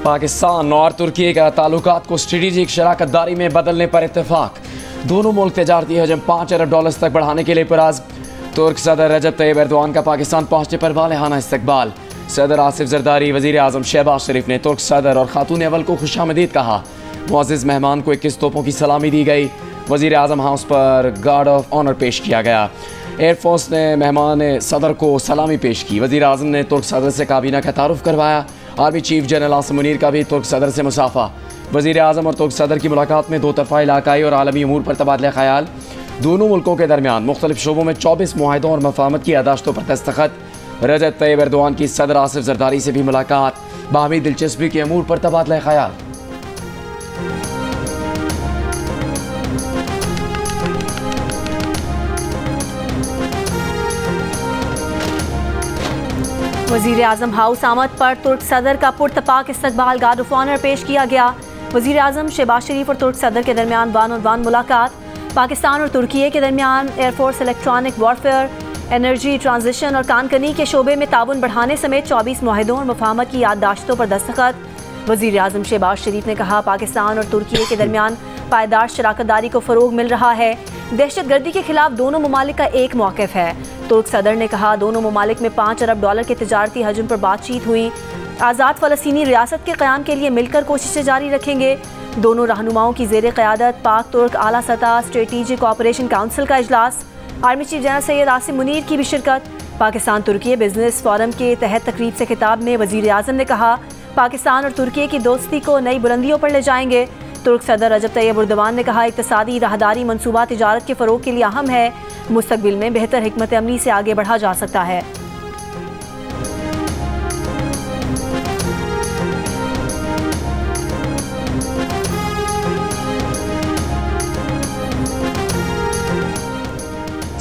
पाकिस्तान और तुर्की का ताल्लुकात को स्ट्रेटेजिक शराकतदारी में बदलने पर इत्तेफाक। दोनों मुल्क तजारती हजम $5 अरब तक बढ़ाने के लिए पुराज। तुर्क सदर रजब तैयब एर्दोआन का पाकिस्तान पहुंचने पर वालेहाना इस्तकबाल। सदर आसिफ जरदारी, वज़ीर आज़म शहबाज शरीफ ने तुर्क सदर और खातून अव्वल को खुशामदीद कहा। मुअज़्ज़िज़ मेहमान को 21 तोपों की सलामी दी गई। वज़ीर आज़म हाउस पर गार्ड ऑफ ऑनर पेश किया गया। एयरफोर्स ने मेहमान सदर को सलामी पेश की। वज़ीर आज़म ने तुर्क सदर से काबीना का तारुफ करवाया। Army chief general Asim Munir का भी तुर्क सदर से मुसाफा। वज़ीर आज़म और तुर्क सदर की मुलाकात में दो तरफ़ा इलाकाई और आलमी अमूर पर तबादला ख़याल। दोनों मुल्कों के दरमियान मुख्तलिफ शोबों में 24 मुआहदों और मफाहमत की यादाश्तों पर दस्तखत। रजब तैयब एर्दोआन की सदर आसिफ जरदारी से भी मुलाकात। बाहमी दिलचस्पी के अमूर पर तबादला ख़याल। वज़ीर आज़म हाउस आमद पर तुर्क सदर का पुरतपाक इस्तकबाल, गार्ड ऑफ ऑनर पेश किया गया। वज़ीर आज़म शहबाज शरीफ और तुर्क सदर के दरमियान वन ऑन वन मुलाकात। पाकिस्तान और तुर्की के दरमियान air force, electronic warfare, energy transition और कानकनी के शोबे में ताउन बढ़ाने समेत 24 मुआहदों और मफाहमत की याददाश्तों पर दस्तखत। वज़ीर आज़म शहबाज शरीफ ने कहा, पाकिस्तान और तुर्की के दरमियान पायदार शराकतदारी को फ़रोग मिल रहा है। दहशत गर्दी के खिलाफ दोनों ममालिक का एक मौक़िफ़ है। तुर्क सदर ने कहा, दोनों ममालिक में $5 अरब के तजारती हजम पर बातचीत हुई। आज़ाद फ़लस्तीनी रियासत के क़याम के लिए मिलकर कोशिशें जारी रखेंगे। दोनों रहनुमाओं की ज़ेर क़यादत पाक तुर्क आला सतह स्ट्रेटेजिक कोऑपरेशन काउंसिल का इजलास। Army chief general Syed Asim Munir की भी शिरकत। पाकिस्तान तुर्की बिजनेस फोरम के तहत तकरीब से खिताब में वज़ीर आज़म ने कहा, पाकिस्तान और तुर्की की दोस्ती को नई बुलंदियों पर ले जाएंगे। तुर्क सदर रजब तैयब एर्दोआन ने कहा, इक़्तिसादी राहदारी मनसूबा तिजारत के फ़रोग के लिए अहम है। मुस्तक़बिल में बेहतर हिकमत अमली से आगे बढ़ा जा सकता है।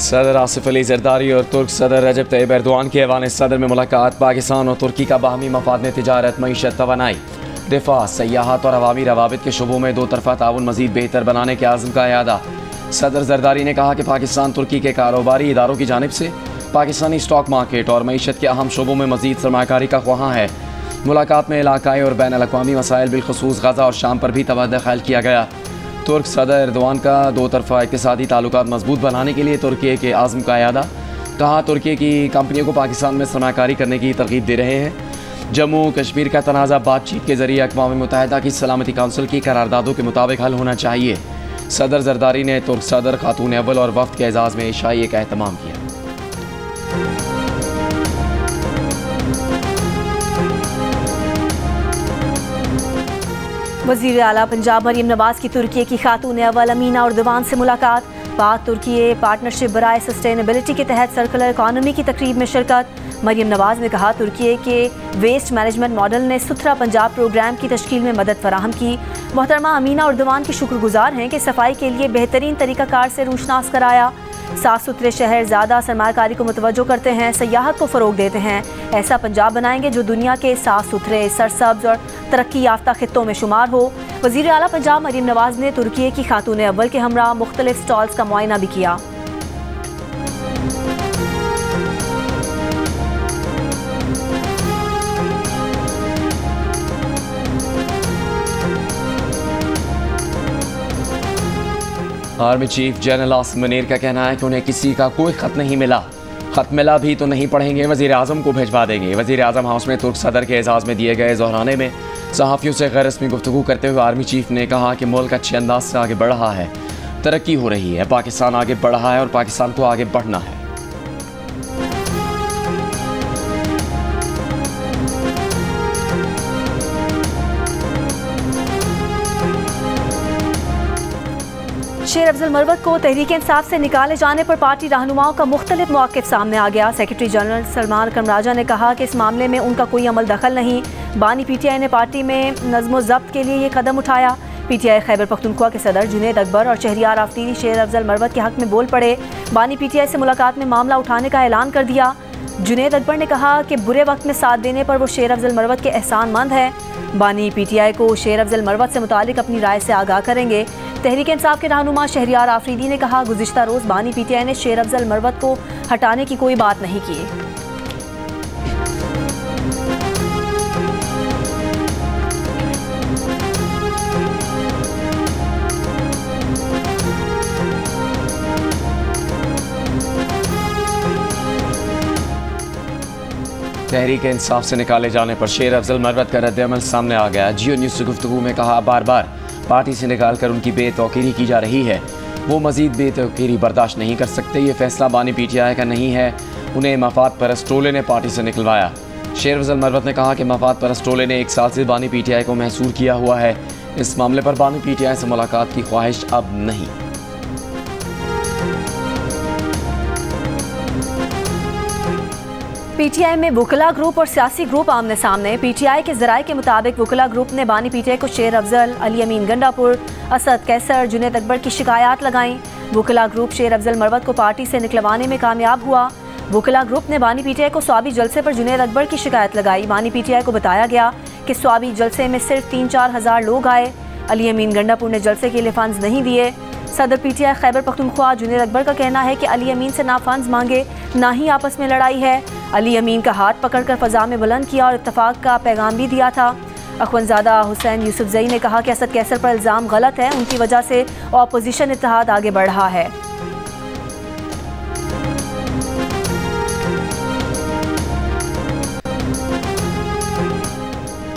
सदर आसिफ अली जरदारी और तुर्क सदर रजब तैयब एर्दोआन के ऐवान सदर में मुलाकात। पाकिस्तान और तुर्की का बाहमी मफाद में तिजारत, मईशत, तवानाई, दिफा, सयाहत और अवामी रवाबित के शोबों में दो तरफ़ा ताउन मज़ीद बेहतर बनाने के आज़म का यादा। सदर जरदारी ने कहा कि पाकिस्तान तुर्की के कारोबारी इदारों की जानिब से पाकिस्तानी स्टॉक मार्केट और मईशत के अहम शोबों में मज़ीद सरमाकारी का ख्वाहां है। मुलाकात में इलाकाई और बैन अल-अक़वामी मसाइल बिलखुसूस गज़ा और शाम पर भी तबादला ख़याल किया गया। तुर्क सदर एर्दोआन का दो तरफ़ा इक़्तिसादी ताल्लुकात मजबूत बनाने के लिए तुर्की के आज़म का यादा। कहा, तुर्की की कंपनियों को पाकिस्तान में सरमाकारी करने की तरगीब दे रहे हैं। जम्मू कश्मीर का तनाज़ा बातचीत के ज़रिए अक़वाम मुत्तहिदा की सलामती काउंसिल की करारदादों के मुताबिक हल होना चाहिए। सदर जरदारी ने तुर्क सदर, खातून अव्वल और वफ़द के एजाज़ में इशाइए का एहतमाम किया। वज़ीर आला पंजाब मरीम नवाज़ की तुर्की की खातून अव्वल अमीना उर्दवान से मुलाकात। पाक तुर्की पार्टनरशिप बराए सस्टेनेबिलिटी के तहत सर्कुलर इकॉनमी की तकरीब में शिरकत। मरीम नवाज़ ने कहा, तुर्की के वेस्ट मैनेजमेंट मॉडल ने सुथरा पंजाब प्रोग्राम की तश्कील में मदद फराहम की। मोहतरमा अमीना उर्दवान की शुक्रगुजार हैं कि सफाई के लिए बेहतरीन तरीक़ाकार से रूशनास कराया। साफ़ सुथरे शहर ज़्यादा सरमाकारी को मुतवज्जो करते हैं, सयाहत को फ़रोग देते हैं। ऐसा पंजाब बनाएंगे जो दुनिया के साफ़ सुथरे, सरसब्ज़ और तरक्की याफ्ता खित्तों में शुमार हो। वज़ीर आला पंजाब मरीम नवाज़ ने तुर्की की खातून अव्वल के हमरा मुख्तलिफ स्टॉल्स का मुआयना भी किया। Army chief general Asim Munir का कहना है कि उन्हें किसी का कोई ख़त नहीं मिला। ख़त मिला भी तो नहीं पढ़ेंगे, वज़ीर आज़म को भिजवा देंगे। वज़ीर आज़म हाउस में तुर्क सदर के एजाज़ में दिए गए ज़ोहराने में सहाफ़ियों से गैर रस्मी गुफ्तगू करते हुए आर्मी चीफ ने कहा कि मुल्क अच्छे अंदाज से आगे बढ़ रहा है, तरक्की हो रही है, पाकिस्तान आगे बढ़ रहा है और पाकिस्तान को आगे बढ़ना है। शेर अफजल मरवत को तहरीक इंसाफ से निकाले जाने पर पार्टी रहनुमाओं का मुख्तलिफ मौक़िफ़ सामने आ गया। सेक्रेटरी जनरल सलमान करमराजा ने कहा कि इस मामले में उनका कोई अमल दखल नहीं। बानी PTI ने पार्टी में नज़्म व ज़ब्त के लिए ये कदम उठाया। PTI खैबर पख्तूनख्वा के सदर जुनैद अकबर और शहरियार आफरीदी शेर अफजल मरवत के हक़ में बोल पड़े। बानी PTI से मुलाकात में मामला उठाने का ऐलान कर दिया। जुनैद अकबर ने कहा कि बुरे वक्त में साथ देने पर वो शेर अफजल मरवत के एहसानमंद है। बानी PTI को शेर अफजल मरवत से मुतालिक अपनी राय से आगाह करेंगे। तहरीक इंसाफ के रहनुमा शहरियार आफरीदी ने कहा, गुज़िश्ता रोज़ बानी PTI ने शेर अफजल मरवत को हटाने की कोई बात नहीं की। तहरीक इंसाफ से निकाले जाने पर शेर अफजल मरवत का रद्द-ए-अमल सामने आ गया। जियो न्यूज़ से गुफ्तगू में कहा, बार बार पार्टी से निकाल कर उनकी बेतौकीरी की जा रही है। वो मजीद बेतौकीरी बर्दाश्त नहीं कर सकते। ये फैसला बानी PTI का नहीं है, उन्हें मफाद परस्त टोले ने पार्टी से निकलवाया। शेर अफजल मरवत ने कहा कि मफाद परस्त टोले ने 1 साल से बानी PTI को महसूर किया हुआ है। इस मामले पर बानी PTI से मुलाकात की ख्वाहिश अब नहीं। PTI में वुकला ग्रुप और सियासी ग्रुप आमने सामने। PTI के ज़राए के मुताबिक वुकला ग्रुप ने बानी PTI को शेर अफजल, अली अमीन गंडापुर, असद कैसर, जुनैद अकबर की शिकायत लगाईं। वुकला ग्रुप शेर अफजल मरवत को पार्टी से निकलवाने में कामयाब हुआ। वुकला ग्रुप ने बानी PTI को स्वाबी जलसे पर जुनैद अकबर की शिकायत लगाई। बानी PTI को बताया गया कि स्वाबी जलसे में सिर्फ 3-4 हज़ार लोग आए। अली अमीन गंडापुर ने जलसे के लिए फंड्स नहीं दिए। सदर PTI खैबर पख्तूनख्वा जुनैद अकबर का कहना है कि अली अमीन से ना फंड्स मांगे ना ही आपस में लड़ाई है। अली अमीन का हाथ पकड़कर फ़ज़ा में बुलंद किया और इत्तफाक का पैगाम भी दिया था। अखवंजादा हुसैन यूसुफजई ने कहा कि असद कैसर पर इल्ज़ाम गलत है, उनकी वजह से अपोजिशन इत्तेहाद आगे बढ़ रहा है।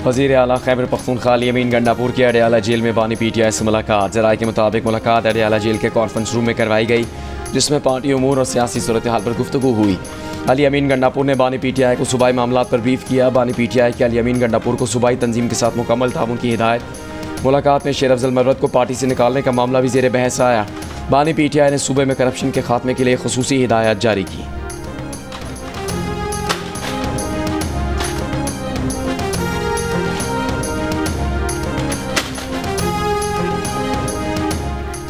वज़ीर आला खैबर पख्तूनख्वा अली अमीन गंडापुर की अडयाला जेल में बानी PTI से मुलाकात। ज़राए के मुताबिक मुलाकात अडयाला जेल के कॉन्फ्रेंस रूम में करवाई गई, जिसमें पार्टी उमूर और सियासी सूरत हाल पर गुफ्तगू हुई। अली अमीन गंडापुर ने बानी PTI को सूबाई मामलात पर ब्रीफ किया। बानी PTI के अली अमीन गंडापुर को सूबाई तंजीम के साथ मुकम्मल ताउन की हिदायत। मुलाकात में शेर अफजल मरवत को पार्टी से निकालने का मामला भी ज़ेर बहस आया। बानी PTI ने सूबे में करप्शन के खात्मे के लिए खुसूसी हिदायत जारी की।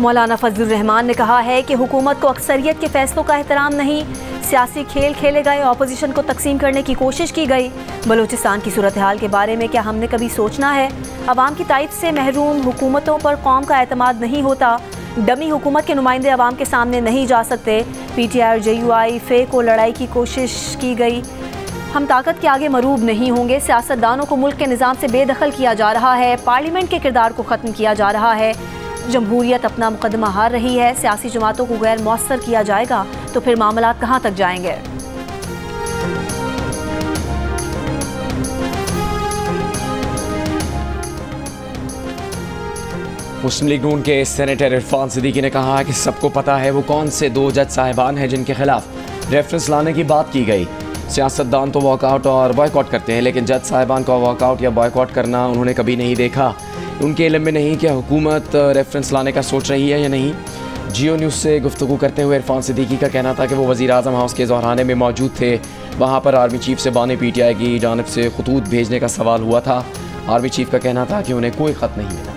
मौलाना फजलुर रहमान ने कहा है कि हुकूमत को अक्सरियत के फैसलों का एहतराम नहीं, सियासी खेल खेले गए, अपोजिशन को तकसीम करने की कोशिश की गई। बलूचिस्तान की सूरत हाल के बारे में क्या हमने कभी सोचना है? अवाम की ताइद से महरूम हुकूमतों पर कौम का एतमाद नहीं होता। डमी हुकूमत के नुमाइंदे अवाम के सामने नहीं जा सकते। PTI और JUI फे को लड़ाई की कोशिश की गई। हम ताकत के आगे मरूब नहीं होंगे। सियासतदानों को मुल्क के निज़ाम से बेदखल किया जा रहा है। पार्लियामेंट के किरदार को ख़त्म किया जा रहा है। जमहूरियत अपना मुकदमा हार रही है। सियासी जमातों को गैर मौसर किया जाएगा तो फिर मामलात कहाँ तक जाएंगे? मुस्लिम लीग नून के सेनेटर इरफान सिद्दीकी ने कहा है कि सबको पता है वो कौन से 2 जज साहिबान हैं जिनके खिलाफ रेफरेंस लाने की बात की गई। सियासतदान तो वॉकआउट और बॉयकॉट करते हैं, लेकिन जज साहिबान का वॉकआउट या बॉयकॉट करना उन्होंने कभी नहीं देखा। उनके इल्म में नहीं कि हुकूमत रेफरेंस लाने का सोच रही है या नहीं। जियो न्यूज़ से गुफ्तगू करते हुए इरफान सिद्दीकी का कहना था कि वो वज़ीर आज़म हाउस के ज़ोहराने में मौजूद थे। वहाँ पर आर्मी चीफ से बानी PTI की जानिब से खतूत भेजने का सवाल हुआ था। आर्मी चीफ का कहना था कि उन्हें कोई ख़त नहीं मिला।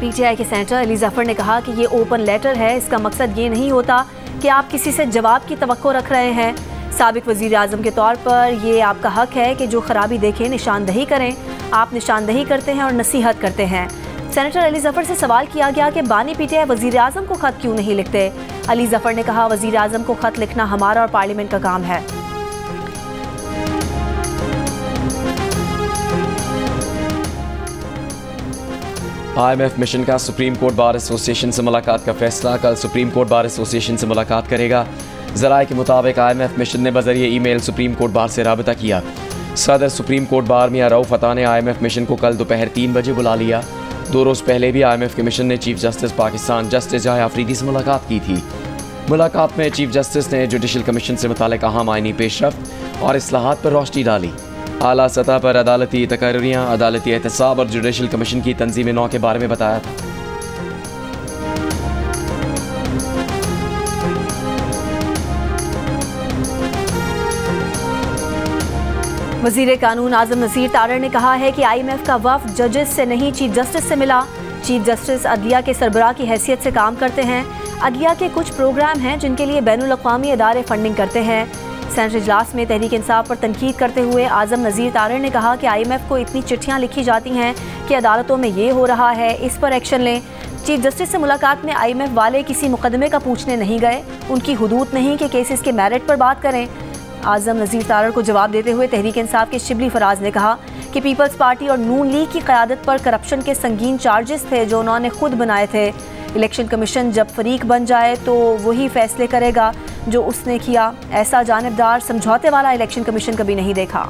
PTI के सेनेटर अली जफ़र ने कहा कि ये ओपन लेटर है, इसका मकसद ये नहीं होता कि आप किसी से जवाब की तवक्को रख रहे हैं। साबिक वज़ीर आज़म के तौर पर ये आपका हक है कि जो खराबी देखें निशानदही करें। आप निशानदही करते हैं और नसीहत करते हैं। सेनेटर अली जफ़र से सवाल किया गया कि बानी PTI वज़ीर आज़म को ख़त क्यों नहीं लिखते। अली जफ़र ने कहा, वज़ीर आज़म को ख़त लिखना हमारा और पार्लियामेंट का काम है। IMF मिशन का सुप्रीम कोर्ट बार एसोसिएशन से मुलाकात का फैसला। कल सुप्रीम कोर्ट बार एसोसिएशन से मुलाकात करेगा। ज़राए के मुताबिक IMF मिशन ने बज़रिए ईमेल सुप्रीम कोर्ट बार से राबिता किया। सदर सुप्रीम कोर्ट बार मियां रऊफ अता ने IMF मिशन को कल दोपहर 3 बजे बुला लिया। 2 रोज़ पहले भी IMF के मिशन ने चीफ जस्टिस पाकिस्तान जस्टिस जाह आफरीदी से मुलाकात की थी। मुलाकात में चीफ जस्टिस ने जुडिशल कमीशन से मुतालिक अहम आइनी पेशरफ्त और इस्लाहात पर रोशनी डाली। आला सतह पर अदालती तकर्रियाँ, अदालती एहतसाब और जुडिशल कमीशन की तंजीम नौ के बारे में बताया था। वज़ीर कानून आज़म नज़ीर तारड़ ने कहा है कि IMF का वफ़द जजेस से नहीं चीफ जस्टिस से मिला। चीफ जस्टिस अदलिया के सरबराह की हैसियत से काम करते हैं। अदलिया के कुछ प्रोग्राम हैं जिनके लिए बैनुल-अक़वामी अदारे फंडिंग करते हैं। सेनेट इजलास में तहरीक इंसाफ पर तनकीद करते हुए आज़म नज़ीर तारड़ ने कहा कि IMF को इतनी चिट्ठियाँ लिखी जाती हैं कि अदालतों में ये हो रहा है, इस पर एक्शन लें। चीफ जस्टिस से मुलाकात में IMF वाले किसी मुकदमे का पूछने नहीं गए। उनकी हुदूद नहीं कि केसेस के मेरिट पर बात करें। आज़म नज़ीर तारड़ को जवाब देते हुए तहरीक इंसाफ के शिबली फराज ने कहा कि पीपल्स पार्टी और नून लीग की क़यादत पर करप्शन के संगीन चार्जेस थे जो उन्होंने खुद बनाए थे। इलेक्शन कमीशन जब फरीक बन जाए तो वही फैसले करेगा जो उसने किया। ऐसा जानिबदार समझौते वाला इलेक्शन कमीशन कभी नहीं देखा।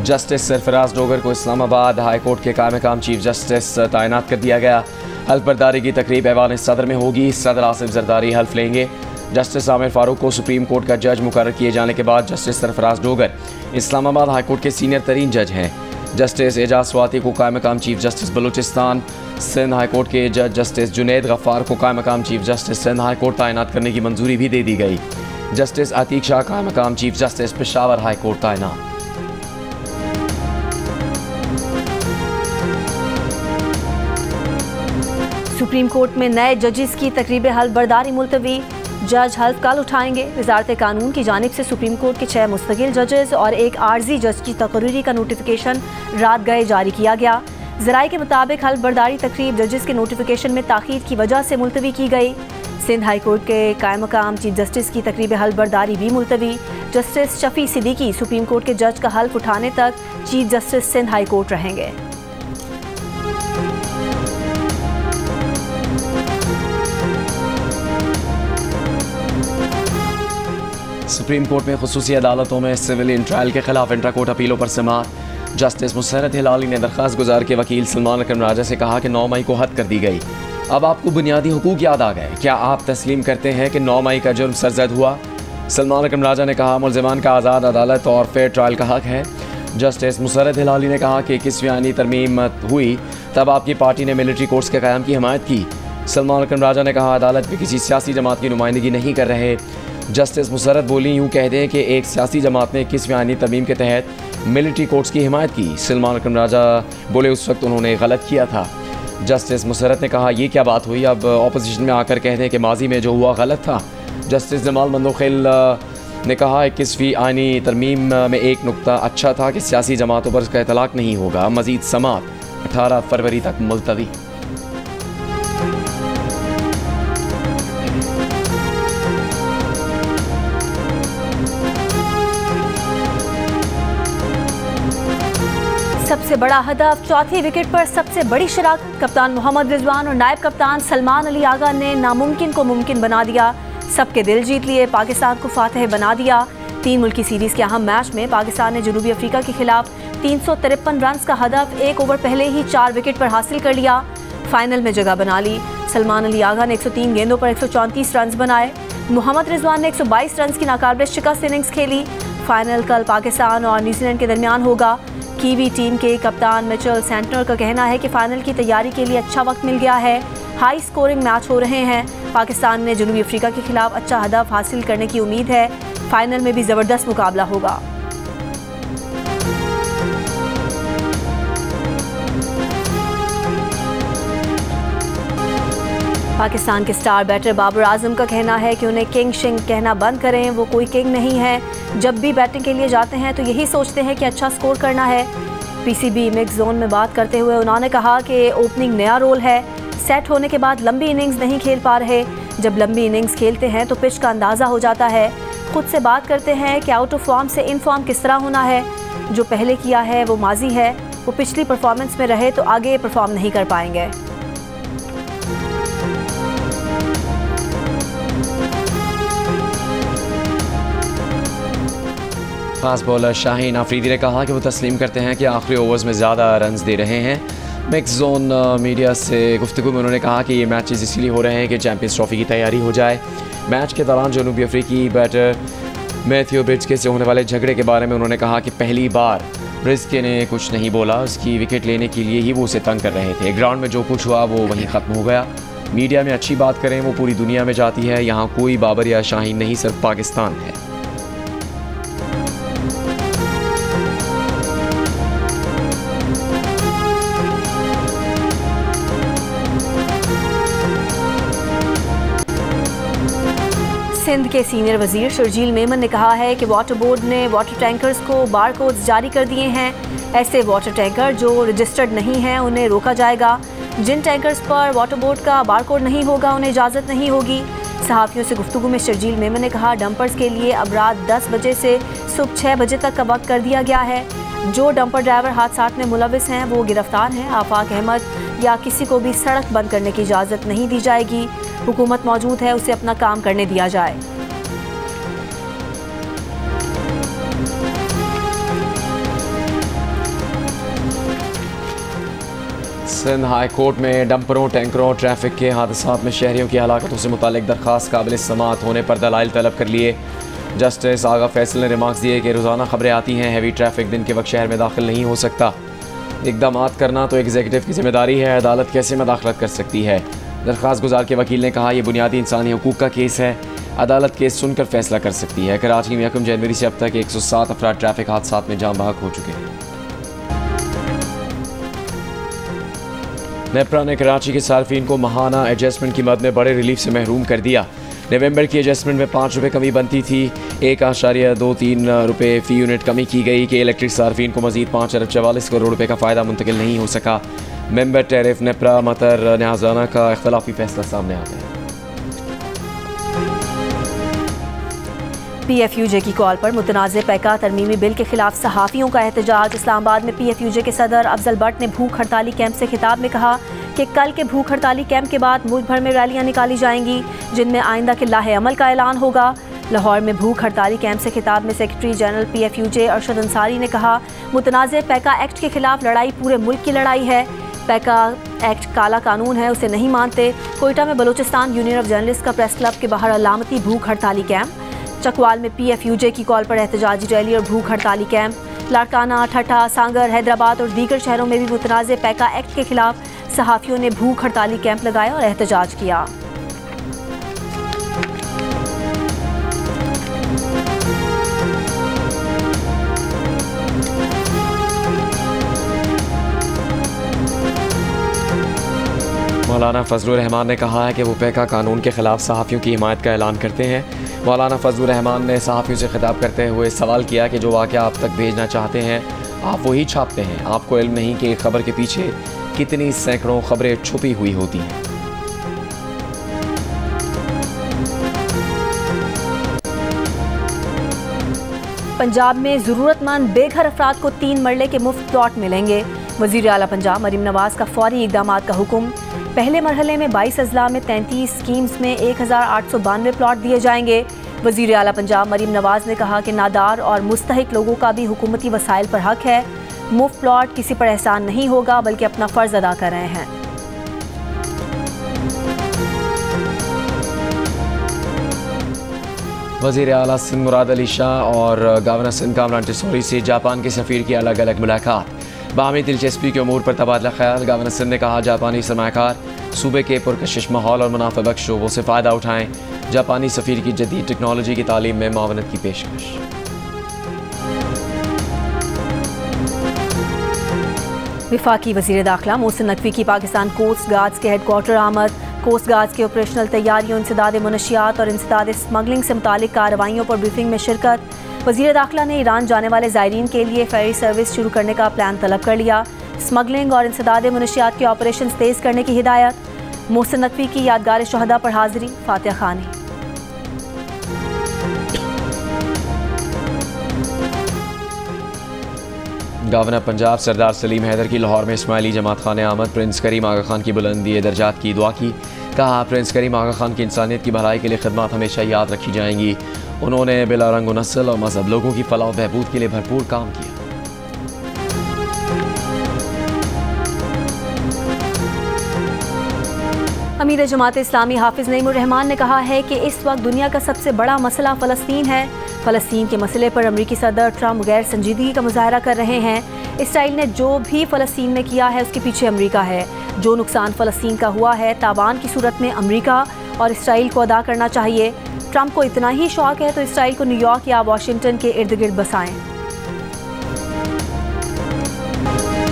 जस्टिस सरफराज डोगर को इस्लामाबाद हाई कोर्ट के कायम मकाम चीफ जस्टिस तैनात कर दिया गया। हल्फ बर्दारी की तकरीब ऐवान सदर में होगी। सदर आसिफ जरदारी हल्फ लेंगे। जस्टिस आमिर फारूक को सुप्रीम कोर्ट का जज मुकर्रर किए जाने के बाद justice Sarfaraz Dogar Islamabad high court के सीनियर तरीन जज हैं। जस्टिस एजाज स्वाति को कायम मकाम chief justice Balochistan Sindh high court के जज जस्टिस जुनैद गफ्फार को कायम मकाम chief justice Sindh high court तैनात करने की मंजूरी भी दे दी गई। जस्टिस अतीक शाह कायम मकाम chief justice Peshawar high court तैनात। सुप्रीम कोर्ट में नए जजेस की तकरीब हल्फ बर्दारी मुलतवी। जज हल्फ कल उठाएंगे। वजारत कानून की जानिब से सुप्रीम कोर्ट के 6 मुस्तकिल जजेस और एक आर्जी जज की तकरीरी का नोटिफिकेशन रात गए जारी किया गया। ज़राए के मुताबिक हल्फ बर्दारी तकरीब जजेस के नोटिफिकेशन में ताख़ीर की वजह से मुलतवी की गई। सिंध हाई कोर्ट के कायम मकाम चीफ जस्टिस की तकरीब हल्फ बर्दारी भी मुलतवी। Justice Shafi Siddiqui supreme court के जज का हल्फ उठाने तक chief justice Sindh high court रहेंगे। सुप्रीम कोर्ट में खुसूसी अदालतों में सिविल ट्रायल के खिलाफ इंट्रा कोर्ट अपीलों पर समाअत। जस्टिस मुसर्रत हिलाली ने दरख्वास्त गुजार के वकील सलमान अकरम राजा से कहा कि 9 मई को हद कर दी गई। अब आपको बुनियादी हुकूक याद आ गए। क्या आप तस्लीम करते हैं कि 9 मई का जुर्म सरजद हुआ? सलमान अकरम राजा ने कहा मुल्ज़िमान का आज़ाद अदालत और फेयर ट्रायल का हक है। जस्टिस मुसर्रत हिलाली ने कहा कि 21वीं आईनी तरमीम हुई तब आपकी पार्टी ने मिलिट्री कोर्ट्स के क़याम की हिमायत की। सलमान अकरम राजा ने कहा अदालत में किसी सियासी जमात की नुमाइंदगी नहीं कर रहे। जस्टिस मुसर्रत बोली यूँ कह दें कि एक सियासी जमात ने 21वीं आईनी तरमीम के तहत मिलिट्री कोर्ट्स की हिमायत की। सलमान अकरम राजा बोले उस वक्त उन्होंने गलत किया था। जस्टिस मुसर्रत ने कहा ये क्या बात हुई, अब अपोजिशन में आकर कह दें कि माजी में जो हुआ गलत था। जस्टिस जमाल मंदोखिल ने कहा 21वीं आईनी तरमीम में एक नुक्ता अच्छा था कि सियासी जमातों पर इसका इतलाक नहीं होगा। मज़ीद समाअत 18 फरवरी तक मुलतवी। सबसे बड़ा हदफ, चौथी विकेट पर सबसे बड़ी शराकत। कप्तान मोहम्मद रिजवान और नायब कप्तान सलमान अली आगा ने नामुमकिन को मुमकिन बना दिया। सबके दिल जीत लिए, पाकिस्तान को फातह बना दिया। 3 मुल्की सीरीज़ के अहम मैच में पाकिस्तान ने जनूबी अफ्रीका के खिलाफ 353 रन का हदफ 1 ओवर पहले ही 4 विकेट पर हासिल कर लिया। फाइनल में जगह बना ली। सलमान अली आगा ने 103 गेंदों पर 134 रन बनाए। मोहम्मद रिजवान ने 122 रन की नाकाबिल शिकस्त इनिंग्स खेली। फाइनल कल पाकिस्तान और न्यूजीलैंड के दरमियान होगा। कीवी टीम के कप्तान मिचेल सेंटनर का कहना है कि फाइनल की तैयारी के लिए अच्छा वक्त मिल गया है। हाई स्कोरिंग मैच हो रहे हैं। पाकिस्तान ने जनूबी अफ्रीका के खिलाफ अच्छा हदफ हासिल करने की उम्मीद है। फाइनल में भी ज़बरदस्त मुकाबला होगा। पाकिस्तान के स्टार बैटर बाबर आजम का कहना है कि उन्हें किंग शिंग कहना बंद करें। वो कोई किंग नहीं है। जब भी बैटिंग के लिए जाते हैं तो यही सोचते हैं कि अच्छा स्कोर करना है। पीसीबी मिक्स जोन में बात करते हुए उन्होंने कहा कि ओपनिंग नया रोल है। सेट होने के बाद लंबी इनिंग्स नहीं खेल पा रहे। जब लंबी इनिंग्स खेलते हैं तो पिच का अंदाज़ा हो जाता है। खुद से बात करते हैं कि आउट ऑफ फॉर्म से इन फॉर्म किस तरह होना है। जो पहले किया है वो माजी है। वो पिछली परफॉर्मेंस में रहे तो आगे परफॉर्म नहीं कर पाएंगे। खास बॉलर शाहीन आफरीदी ने कहा कि वो तस्लीम करते हैं कि आखिरी ओवर्स में ज़्यादा रन्स दे रहे हैं। मिक्स जोन मीडिया से गुफ्तगू में उन्होंने कहा कि ये मैचेस इसलिए हो रहे हैं कि चैंपियंस ट्रॉफी की तैयारी हो जाए। मैच के दौरान जनूबी अफ्रीकी बैटर मैथ्यू ब्रिस्के से होने वाले झगड़े के बारे में उन्होंने कहा कि पहली बार ब्रिस्के ने कुछ नहीं बोला। उसकी विकेट लेने के लिए ही वो उसे तंग कर रहे थे। ग्राउंड में जो कुछ हुआ वो वहीं ख़त्म हो गया। मीडिया में अच्छी बात करें वो पूरी दुनिया में जाती है। यहाँ कोई बाबर या शाहीन नहीं, सिर्फ पाकिस्तान है। सिंध के सीनियर वजीर शर्जील मेमन ने कहा है कि वाटर बोर्ड ने वाटर टैंकर्स को बार कोड्स जारी कर दिए हैं। ऐसे वाटर टैंकर जो रजिस्टर्ड नहीं हैं उन्हें रोका जाएगा। जिन टैंकर्स पर वाटर बोर्ड का बार कोड नहीं होगा उन्हें इजाज़त नहीं होगी। सहाफ़ियों से गुफ्तगू में शर्जील मेमन ने कहा, डंपर्स के लिए अब रात 10 बजे से सुबह 6 बजे तक का वक्त कर दिया गया है। जो डंपर ड्राइवर हादसात में मुलविस हैं वो गिरफ्तार हैं। आफाक अहमद या किसी को भी सड़क बंद करने की इजाज़त नहीं दी जाएगी। हुकूमत मौजूद है, उसे अपना काम करने दिया जाए। सिंध हाई कोर्ट में डंपरों, टैंकरों, ट्रैफिक के हादसात में शहरियों की हलाकतों से मुतालिक दरख्वास्त काबिल समाअत होने पर दलाइल तलब कर लिए। जस्टिस आगा फैसल ने रिमार्क्स दिए कि रोज़ाना खबरें आती हैं हैवी ट्रैफिक दिन के वक्त शहर में दाखिल नहीं हो सकता। इक़दाम करना तो एग्जीक्यूटिव की जिम्मेदारी है, अदालत कैसे मदाखलत कर सकती है। दरख्वास्त गुजार के वकील ने कहा, यह बुनियादी इंसानी हुकूक का केस है, अदालत केस सुनकर फैसला कर सकती है। कराची में 1 जनवरी से अब तक 107 अफराद ट्रैफिक हादसात में जाँ बहक हो चुके हैं। नेपरा ने कराची के सार्फिन को माहाना एडजस्टमेंट की मद में बड़े रिलीफ से महरूम कर दिया। नवंबर की एडजस्टमेंट में 5 रुपये कमी बनती थी, 1.23 रुपये फ़ी यूनिट कमी की गई कि इलेक्ट्रिक सार्फिन को मजीद 5 अरब 44 करोड़ रुपये का फ़ायदा मुंतकिल नहीं हो सका। मेंबर टैरिफ नेपरा मतर न्याज़ाना का इख्तलाफी फैसला सामने आ गया। PFUJ की कॉल पर मुतनाज़ पैका तरमीमी बिल के खिलाफ सहाफ़ियों का एहतजाज। इस्लामाबाद में PFUJ के सदर अफजल भट्ट ने भूख हड़ताली कैंप से खिताब में कहा कि कल के भूख हड़ताली कैंप के बाद मुल्क भर में रैलियां निकाली जाएंगी जिनमें आइंदा के लाहे अमल का ऐलान होगा। लाहौर में भूख हड़ताली कैंप से खिताब में secretary general PFUJ Arshad Ansari ने कहा, मुतनाज़ पैका एक्ट के खिलाफ लड़ाई पूरे मुल्क की लड़ाई है। पैका एक्ट काला कानून है, उसे नहीं मानते। कोयटा में बलूचिस्तान यूनियन ऑफ जर्नलिस्ट का प्रेस क्लब के बाहर अलामती भूख हड़ताली कैंप। चकवाल में PFUJ की कॉल पर एहतजाजी रैली और भूख हड़ताली कैंप। लाड़काना, ठट्ठा, सांगर, हैदराबाद और दीगर शहरों में भी मुतनाज़ पैका एक्ट के खिलाफ सहाफ़ियों ने भूख हड़ताली कैंप लगाया और एहतजाज किया। मौलाना फजलुर रहमान ने कहा है कि वो पैका कानून के खिलाफ सहाफ़ियों की हिमायत का ऐलान करते हैं। मौलाना फजलुर रहमान ने सहाफ़ियों से खिताब करते हुए सवाल किया कि जो वाक़या आप तक भेजना चाहते हैं आप वही छापते हैं, आपको इल्म नहीं कि एक खबर के पीछे कितनी सैकड़ों खबरें छुपी हुई होती हैं। पंजाब में ज़रूरतमंद बेघर अफराद को 3 मरले के मुफ्त प्लॉट मिलेंगे। वज़ीर आला पंजाब मरीम नवाज़ का फौरी इक़दाम का हुक्म। पहले मरहले में 22 अजला में 33 स्कीम्स में 1892 प्लॉट दिए जाएंगे। वज़ीर आला पंजाब मरीम नवाज़ ने कहा कि नादार और मुस्तहिक लोगों का भी हुकूमती वसाइल पर हक है। मुफ्त प्लॉट किसी पर एहसान नहीं होगा बल्कि अपना फ़र्ज़ अदा कर रहे हैं। वज़ीर आला सिंध मुराद अली शाह और गवर्नर सिंध कामरान टिसौरी से जापान के सफ़ीर की अलग अलग मुलाकात। बाहमी दिलचस्पी के अमूर पर तबादला ख्याल। गवर्नर सिंध ने कहा, जापानी सरमायाकार सूबे के पुरकशिश माहौल और मुनाफा बख्श शोबों से फ़ायदा उठाएँ। जापानी सफ़ीर की जदीद टेक्नोलॉजी की तालीम में मावनत की पेशकश। वफाकी वज़ीर दाखिला मोहसिन नकवी की पाकिस्तान कोस्ट गार्ड्स के हेडक्वार्टर आमद। कोस्ट गार्ड्स के ऑपरेशनल तैयारियों, इंसदाद मनशियात और इंसदाद स्मगलिंग से मुतालिक कार्रवाइयों पर ब्रीफिंग में शिरकत। वज़ीर दाखिला ने ईरान जाने वाले ज़ायरीन के लिए फेरी सर्विस शुरू करने का प्लान तलब कर लिया। स्मगलिंग और इंसदाद मनशियात के ऑपरेशन तेज़ करने की हिदायत। मोहसिन नकवी की यादगार शहदा पर हाज़िरी फातिहा खानी। गवर्नर पंजाब सरदार सलीम हैदर की लाहौर में इस्माइली जमात खान आमद। प्रिंस करीम आगा खान की बुलंदी दर्जात की दुआ की। कहा, प्रिंस करीम आगा खान की इंसानियत की भलाई के लिए खिदमत हमेशा याद रखी जाएंगी। उन्होंने बिला रंग नस्ल और मजहब लोगों की फलाह और बहबूद के लिए भरपूर काम किया। अमीर जमात इस्लामी हाफिज नईमुर रहमान ने कहा है कि इस वक्त दुनिया का सबसे बड़ा मसला फ़लस्तीन है। फ़लस्तीन के मसले पर अमरीकी सदर ट्रंप गैर संजीदगी का मुजाहरा कर रहे हैं। इसराइल ने जो भी फ़लस्तीन में किया है उसके पीछे अमरीका है। जो नुकसान फ़लस्तीन का हुआ है तावान की सूरत में अमरीका और इसराइल को अदा करना चाहिए। ट्रंप को इतना ही शौक है तो इसराइल को न्यूयॉर्क या वाशिंगटन के इर्द गिर्द बसाएं।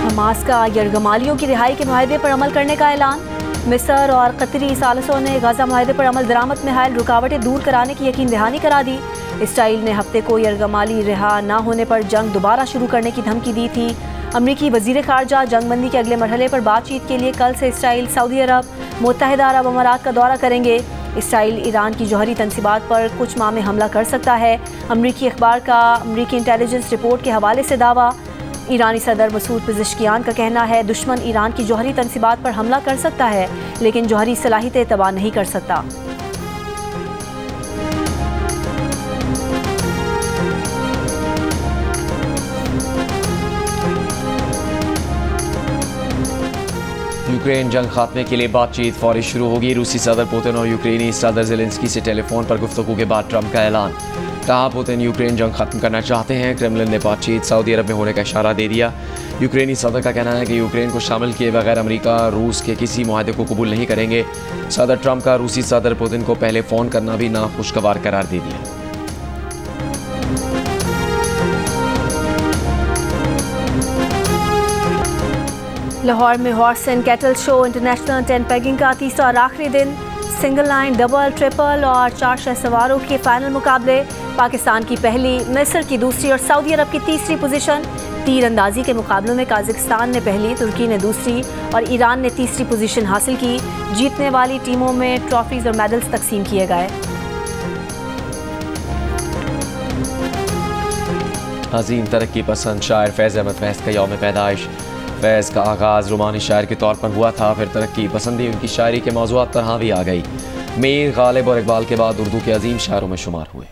हमास का यरगमालियों की रिहाई के मुआहदे पर अमल करने का ऐलान। मिस्र और कतरी सालसों ने गाजा मुआहदे पर अमल दरामद में हायल रुकावटें दूर कराने की यकीन दहानी करा दी। इसराइल ने हफ्ते को यरगमाली रिहा न होने पर जंग दोबारा शुरू करने की धमकी दी थी। अमरीकी वज़ीर ख़ारजा जंगबंदी के अगले मरहले पर बातचीत के लिए कल से इसराइल, सऊदी अरब, मुत्तहिदा अरब अमारात का दौरा करेंगे। इसराइल ईरान की जौहरी तनसीबात पर कुछ माह में हमला कर सकता है। अमरीकी अखबार का अमरीकी इंटेलिजेंस रिपोर्ट के हवाले से दावा। ईरानी सदर मसूद पिज़ेश्कियान का कहना है दुश्मन ईरान की जौहरी तनसीबात पर हमला कर सकता है लेकिन जौहरी सलाहियतें तबाह नहीं कर सकता। यूक्रेन जंग खात्मे के लिए बातचीत फौरी शुरू होगी। रूसी सदर पुतिन और यूक्रेनी सदर ज़ेलेंस्की से टेलीफोन पर गुफ्तगू के बाद ट्रंप का ऐलान। कहा पुतिन यूक्रेन जंग खत्म करना चाहते हैं। क्रेमलिन ने बातचीत सऊदी अरब में होने का इशारा दे दिया। यूक्रेनी सदर का कहना है कि यूक्रेन को शामिल किए बगैर अमेरिका रूस के किसी मुआहदे को कबूल नहीं करेंगे। सदर ट्रंप का रूसी सदर पुतिन को पहले फ़ोन करना भी नाखुशगवार करार दे दिया। लाहौर में horse and cattle show international ten pegging का तीसरा और आखिरी दिन। सिंगल लाइन, डबल, ट्रिपल और 4 शह सवारों के फाइनल मुकाबले। पाकिस्तान की पहली, मिस्र की दूसरी और सऊदी अरब की तीसरी पोजीशन। तीरंदाजी के मुकाबलों में काजाकिस्तान ने पहली, तुर्की ने दूसरी और ईरान ने तीसरी पोजीशन हासिल की। जीतने वाली टीमों में ट्रॉफीज और मेडल्स तकसीम किए गए। अजीम तरक्की पसंद शायर फैज़ अहमद फैज़ का यौम पैदाइश। फैज़ का आगाज़ रोमानी शायर के तौर पर हुआ था, फिर तरक्की पसंदी उनकी शायरी के मौज़ूआत पर हावी आ गई। मीर, गालिब और इकबाल के बाद उर्दू के अजीम शायरों में शुमार हुए।